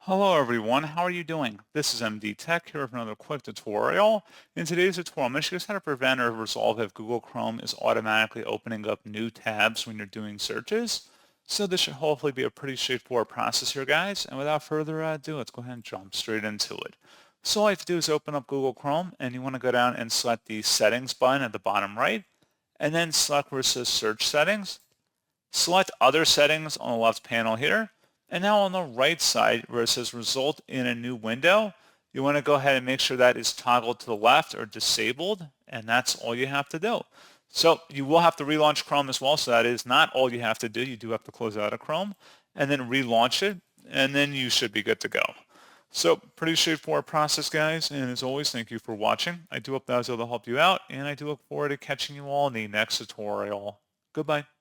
Hello everyone, how are you doing? This is MD Tech here with another quick tutorial. In today's tutorial, I'm going to show you how to prevent or resolve if Google Chrome is automatically opening up new tabs when you're doing searches. So this should hopefully be a pretty straightforward process here, guys. And without further ado, let's go ahead and jump straight into it. So all you have to do is open up Google Chrome and you want to go down and select the settings button at the bottom right, and then select where it says search settings. Select Other Settings on the left panel here. And now on the right side where it says Result in a New Window, you want to go ahead and make sure that is toggled to the left or disabled, and that's all you have to do. So you will have to relaunch Chrome as well, so that is not all you have to do. You do have to close out of Chrome and then relaunch it, and then you should be good to go. So pretty straightforward process, guys, and as always, thank you for watching. I do hope that was able to help you out, and I do look forward to catching you all in the next tutorial. Goodbye.